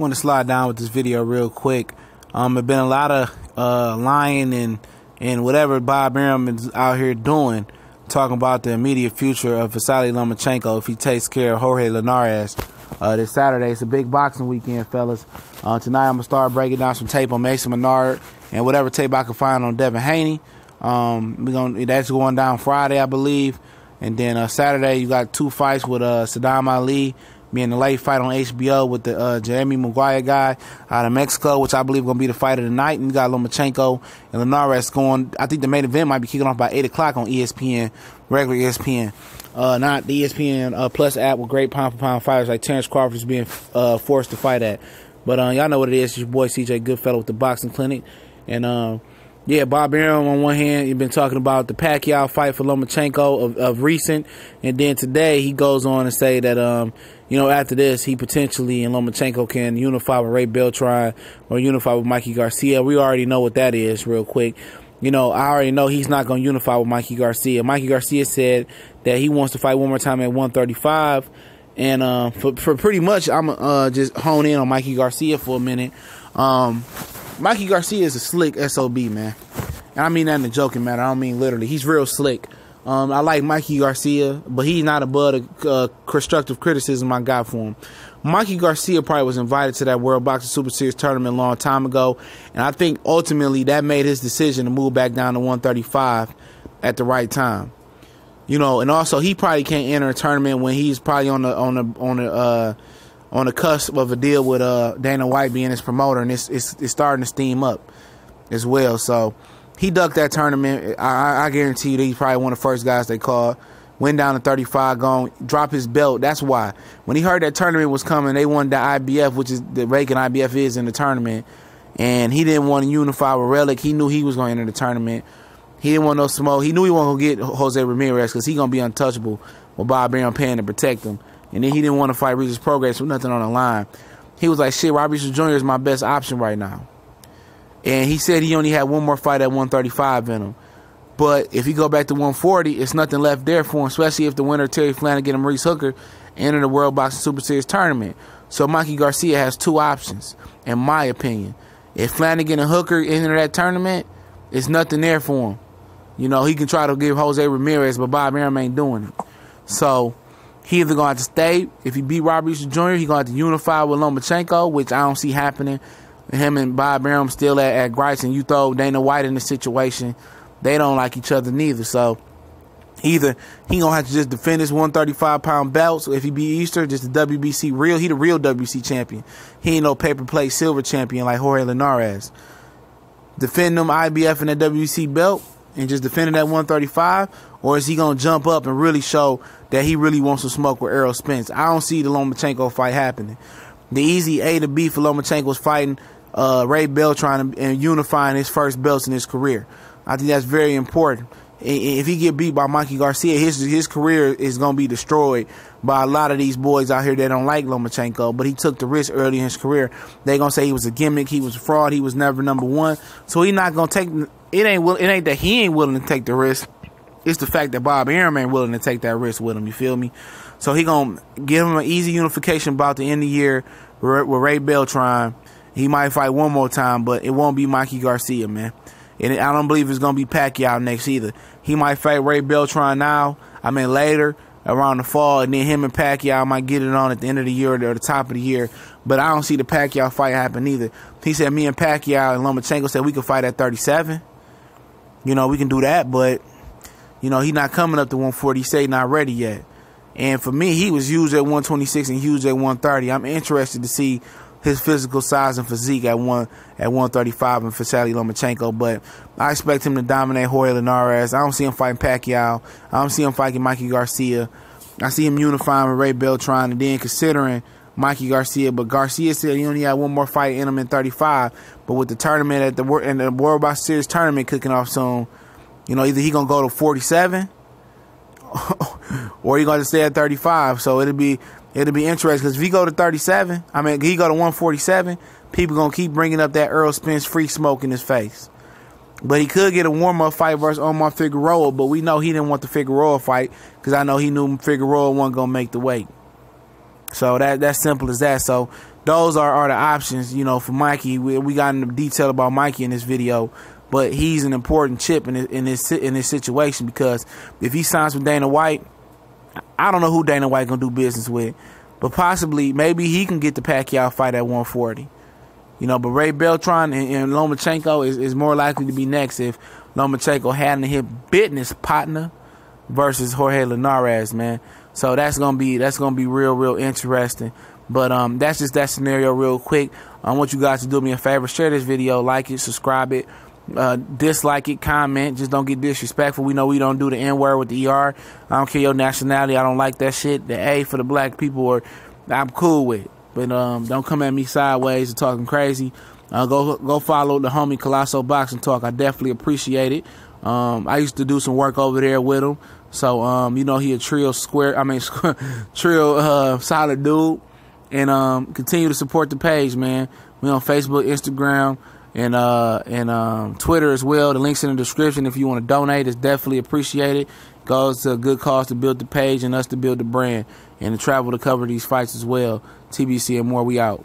want to slide down with this video real quick. There's been a lot of lying and whatever Bob Arum is out here doing, talking about the immediate future of Vasyl Lomachenko if he takes care of Jorge Linares this Saturday. It's a big boxing weekend, fellas. Tonight I'm gonna start breaking down some tape on Mason Menard and whatever tape I can find on Devin Haney. That's going down Friday, I believe, and then Saturday you got two fights with Saddam Ali. Being the late fight on HBO with the Jeremy Maguire guy out of Mexico, which I believe is going to be the fight of the night. And you got Lomachenko and Linares going. I think the main event might be kicking off by 8 o'clock on ESPN, regular ESPN. Not the ESPN Plus app with great pound-for-pound fighters like Terrence Crawford's being forced to fight at. But y'all know what it is. It's your boy CJ Goodfellow with the Boxing Clinic. And yeah, Bob Arum on one hand, you've been talking about the Pacquiao fight for Lomachenko of recent. And then today he goes on to say that, after this, he potentially and Lomachenko can unify with Ray Beltran or unify with Mikey Garcia. We already know what that is real quick. I already know he's not going to unify with Mikey Garcia. Mikey Garcia said that he wants to fight one more time at 135. And for pretty much, I'm just hone in on Mikey Garcia for a minute. Mikey Garcia is a slick SOB, man. And I mean that in a joking matter. I don't mean literally. He's real slick. I like Mikey Garcia, but he's not above the constructive criticism I got for him. Mikey Garcia probably was invited to that World Boxing Super Series tournament a long time ago, and I think ultimately that made his decision to move back down to 135 at the right time. And also he probably can't enter a tournament when he's probably on the cusp of a deal with Dana White being his promoter, and it's starting to steam up as well. So he ducked that tournament. I guarantee you that he's probably one of the first guys they called. Went down to 35, going drop his belt. That's why when he heard that tournament was coming, they wanted the IBF, which is the ranking IBF is in the tournament, and he didn't want to unify with Relic. He knew he was going to enter the tournament. He didn't want no smoke. He knew he wasn't going to get Jose Ramirez because he's going to be untouchable with Bob Arum paying to protect him. And then he didn't want to fight Regis Prograis with nothing on the line. He was like, shit, Rob Regis Jr. is my best option right now. And he said he only had one more fight at 135 in him. But if you go back to 140, it's nothing left there for him, especially if the winner, Terry Flanagan and Maurice Hooker, enter the World Boxing Super Series tournament. So Mikey Garcia has two options, in my opinion. If Flanagan and Hooker enter that tournament, it's nothing there for him. He can try to give Jose Ramirez, but Bob Arum ain't doing it. So he either going to have to stay. If he beat Rob Reese Jr., he going to have to unify with Lomachenko, which I don't see happening. Him and Bob Arum still at Grice, and you throw Dana White in the situation. They don't like each other neither. So either he going to have to just defend his 135-pound belt. So if he beat Easter, just the WBC real. He the real WBC champion. He ain't no paper plate silver champion like Jorge Linares. Defend them IBF and that WBC belt and just defending that 135, or is he going to jump up and really show that he really wants to smoke with Errol Spence? I don't see the Lomachenko fight happening. The easy A to B for Lomachenko was fighting Ray Beltran and unifying his first belts in his career. I think that's very important. If he get beat by Mikey Garcia, his career is going to be destroyed by a lot of these boys out here that don't like Lomachenko, but he took the risk early in his career. They going to say he was a gimmick, he was a fraud, he was never number one. So he not going to take it. Ain't that he ain't willing to take the risk. It's the fact that Bob Arum ain't willing to take that risk with him, you feel me? So he going to give him an easy unification about the end of the year with Ray Beltran. He might fight one more time, but it won't be Mikey Garcia, man. And I don't believe it's going to be Pacquiao next either. He might fight Ray Beltran later, around the fall, and then him and Pacquiao might get it on at the end of the year or the top of the year. But I don't see the Pacquiao fight happen either. He said me and Pacquiao and Lomachenko said we could fight at 37. We can do that, but, he's not coming up to 140. He said he's not ready yet. And for me, he was huge at 126 and huge at 130. I'm interested to see his physical size and physique at 135 and Vasyl Lomachenko, but I expect him to dominate Jorge Linares. I don't see him fighting Pacquiao. I don't see him fighting Mikey Garcia. I see him unifying with Ray Beltran and then considering Mikey Garcia. But Garcia said he only had one more fight in him in 35. But with the tournament at the World Boxing Series tournament kicking off soon, either he gonna go to 47 or he gonna stay at 35. So it'll be interesting because if he go to 37, he go to 147, people going to keep bringing up that Errol Spence free smoke in his face. But he could get a warm-up fight versus Omar Figueroa, but we know he didn't want the Figueroa fight because I know he knew Figueroa wasn't going to make the weight. So that's simple as that. So those are the options, you know, for Mikey. We got into detail about Mikey in this video, but he's an important chip in this situation, because if he signs with Dana White, I don't know who Dana White gonna do business with, but possibly maybe he can get the Pacquiao fight at 140. You know, but Ray Beltran and Lomachenko is more likely to be next if Lomachenko hadn't hit business partner versus Jorge Linares, man. So that's gonna be real interesting. But that's just that scenario real quick. I want you guys to do me a favor, share this video, like it, subscribe it, dislike it, comment. Just don't get disrespectful. We know we don't do the N-word with the ER. I don't care your nationality. I don't like that shit. The A for the black people, I'm cool with it. But don't come at me sideways and talking crazy. Go follow the homie Colosso Boxing Talk. I definitely appreciate it. I used to do some work over there with him. So, you know, he a trio solid dude. And continue to support the page, man. We on Facebook, Instagram, and Twitter as well. The link's in the description. If you want to donate, it's definitely appreciated. Goes to a good cause to build the page and us to build the brand and to travel to cover these fights as well. TBC and more, we out.